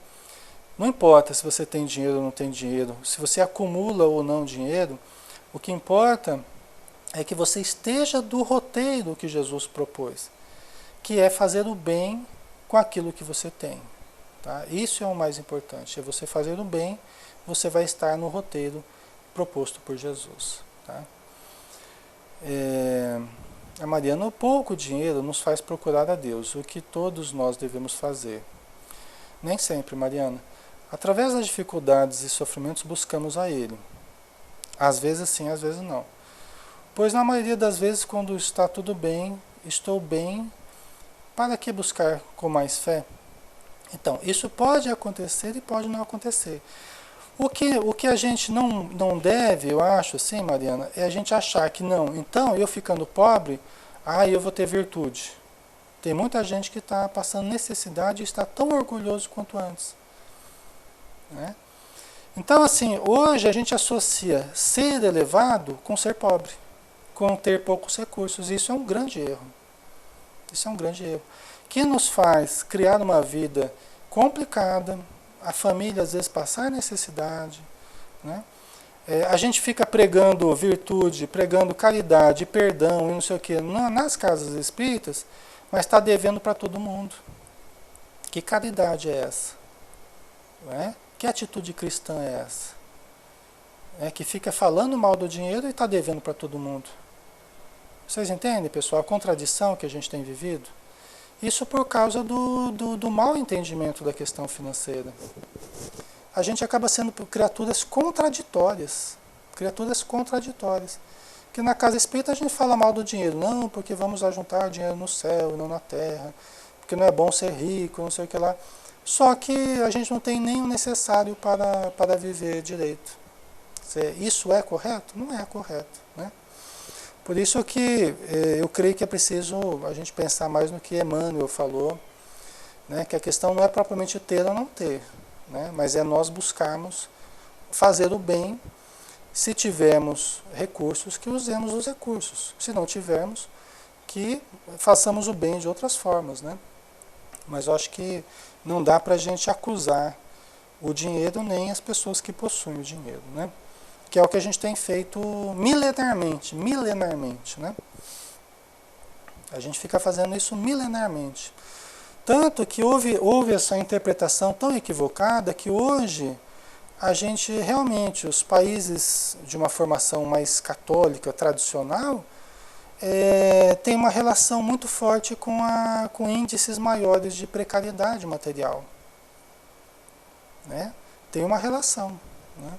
Não importa se você tem dinheiro ou não tem dinheiro, se você acumula ou não dinheiro, o que importa é que você esteja do roteiro que Jesus propôs, que é fazer o bem com aquilo que você tem. Tá? Isso é o mais importante, é você fazer o bem, você vai estar no roteiro proposto por Jesus. Tá? A Mariana, o pouco dinheiro nos faz procurar a Deus, o que todos nós devemos fazer. Nem sempre, Mariana. Através das dificuldades e sofrimentos buscamos a Ele. Às vezes sim, às vezes não. Pois na maioria das vezes, quando está tudo bem, estou bem, para que buscar com mais fé? Então, isso pode acontecer e pode não acontecer. O que a gente não deve, eu acho, assim, Mariana, é a gente achar que não. Então, eu ficando pobre, eu vou ter virtude. Tem muita gente que está passando necessidade e está tão orgulhoso quanto antes. Né? Então, assim, hoje a gente associa ser elevado com ser pobre, com ter poucos recursos. Isso é um grande erro. Isso é um grande erro. Que nos faz criar uma vida complicada, a família às vezes passar necessidade. Né? A gente fica pregando virtude, pregando caridade, perdão e não sei o quê nas casas espíritas, mas está devendo para todo mundo. Que caridade é essa? Não é? Que atitude cristã é essa? que fica falando mal do dinheiro e está devendo para todo mundo. Vocês entendem, pessoal, a contradição que a gente tem vivido? Isso por causa do mau entendimento da questão financeira. A gente acaba sendo criaturas contraditórias. Criaturas contraditórias. Que na casa espírita a gente fala mal do dinheiro. Não, porque vamos ajuntar dinheiro no céu, não na terra. Porque não é bom ser rico, não sei o que lá. Só que a gente não tem nem o necessário para viver direito. Isso é correto? Não é correto, né? Por isso que eu creio que é preciso a gente pensar mais no que Emmanuel falou, né? Que a questão não é propriamente ter ou não ter, né? Mas é nós buscarmos fazer o bem. Se tivermos recursos, que usemos os recursos. Se não tivermos, que façamos o bem de outras formas, né? Mas eu acho que não dá para a gente acusar o dinheiro nem as pessoas que possuem o dinheiro, né? Que é o que a gente tem feito milenarmente, né? A gente fica fazendo isso milenarmente. Tanto que houve essa interpretação tão equivocada que hoje a gente realmente, os países de uma formação mais católica, tradicional, tem uma relação muito forte com índices maiores de precariedade material. Né? Tem uma relação. Né?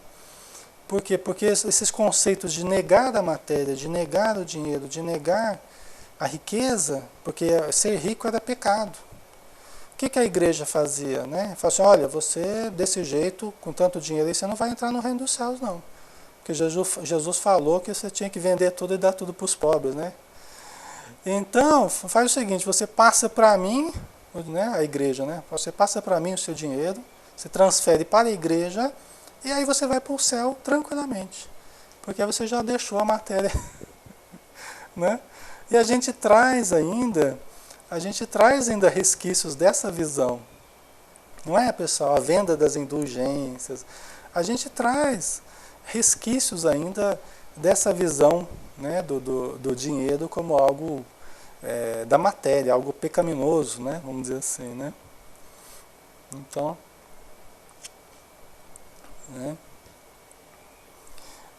Por quê? Porque esses conceitos de negar a matéria, de negar o dinheiro, de negar a riqueza, porque ser rico era pecado. O que a igreja fazia? Né? Falava assim, olha, você desse jeito, com tanto dinheiro aí, você não vai entrar no reino dos céus, não. Porque Jesus falou que você tinha que vender tudo e dar tudo para os pobres, né? Então, faz o seguinte, você passa para mim, né, a igreja, né? Você passa para mim o seu dinheiro, você transfere para a igreja, e aí você vai para o céu tranquilamente. Porque você já deixou a matéria. Né? E a gente traz ainda resquícios dessa visão. Não é, pessoal? A venda das indulgências. A gente traz resquícios ainda dessa visão, né, do dinheiro como algo da matéria, algo pecaminoso, né, vamos dizer assim. Né? Então, né?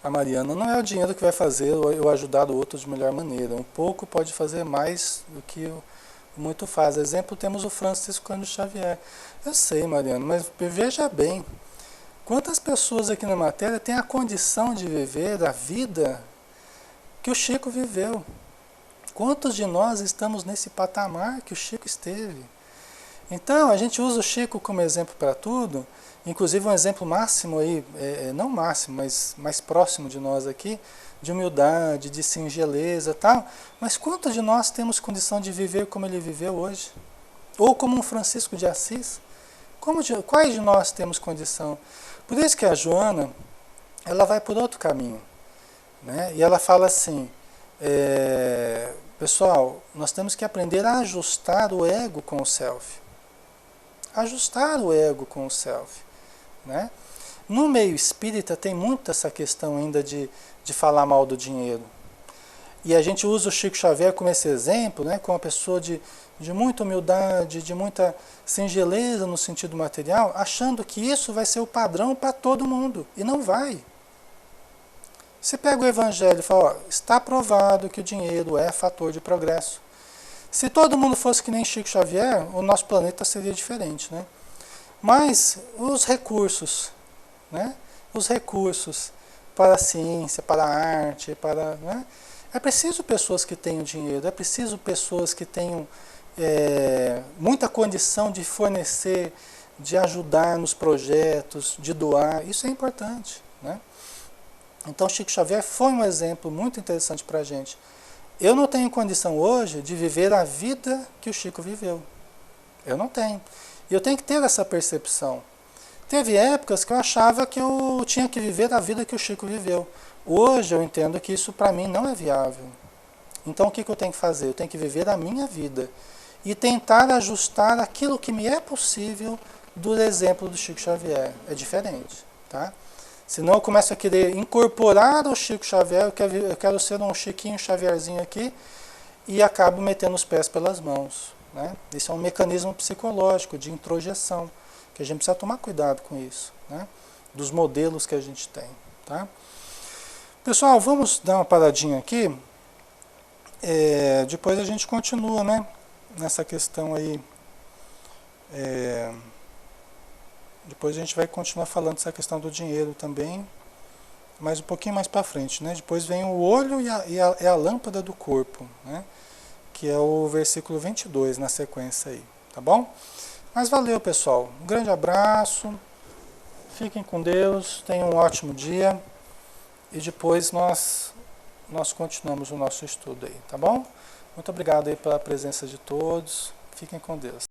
A Mariana, não é o dinheiro que vai fazer eu ajudar o outro de melhor maneira. Um pouco pode fazer mais do que muito faz. Exemplo, temos o Francisco Cândido Xavier. Eu sei, Mariana, mas veja bem, quantas pessoas aqui na matéria têm a condição de viver a vida que o Chico viveu? Quantos de nós estamos nesse patamar que o Chico esteve? Então, a gente usa o Chico como exemplo para tudo, inclusive um exemplo máximo aí, não máximo, mas mais próximo de nós aqui, de humildade, de singeleza e tal, mas quantos de nós temos condição de viver como ele viveu hoje? Ou como um Francisco de Assis? Quais de nós temos condição? Por isso que a Joana, ela vai por outro caminho, né? E ela fala assim, pessoal, nós temos que aprender a ajustar o ego com o self. Ajustar o ego com o self. Né? No meio espírita tem muito essa questão ainda de falar mal do dinheiro. E a gente usa o Chico Xavier como esse exemplo, né? Como uma pessoa de muita humildade, de muita singeleza no sentido material, achando que isso vai ser o padrão para todo mundo. E não vai. Você pega o Evangelho e fala, ó, está provado que o dinheiro é fator de progresso. Se todo mundo fosse que nem Chico Xavier, o nosso planeta seria diferente, né? Mas os recursos, né? Os recursos para a ciência, para a arte, né? É preciso pessoas que tenham dinheiro, é preciso pessoas que tenham muita condição de fornecer, de ajudar nos projetos, de doar. Isso é importante, né? Então Chico Xavier foi um exemplo muito interessante para a gente. Eu não tenho condição hoje de viver a vida que o Chico viveu. Eu não tenho. E eu tenho que ter essa percepção. Teve épocas que eu achava que eu tinha que viver a vida que o Chico viveu. Hoje eu entendo que isso para mim não é viável. Então o que eu tenho que fazer? Eu tenho que viver a minha vida. E tentar ajustar aquilo que me é possível do exemplo do Chico Xavier. É diferente. Tá? Senão eu começo a querer incorporar o Chico Xavier, eu quero ser um Chiquinho Xavierzinho aqui, e acabo metendo os pés pelas mãos. Né? Isso é um mecanismo psicológico de introjeção, que a gente precisa tomar cuidado com isso, né? Dos modelos que a gente tem. tá? Pessoal, vamos dar uma paradinha aqui. Depois a gente continua, né? Nessa questão aí. Depois a gente vai continuar falando dessa questão do dinheiro também, mas um pouquinho mais para frente, né? Depois vem o olho é a lâmpada do corpo, né? Que é o versículo 22 na sequência aí, tá bom? Mas valeu, pessoal. Um grande abraço. Fiquem com Deus. Tenham um ótimo dia. E depois nós continuamos o nosso estudo aí, tá bom? Muito obrigado aí pela presença de todos. Fiquem com Deus.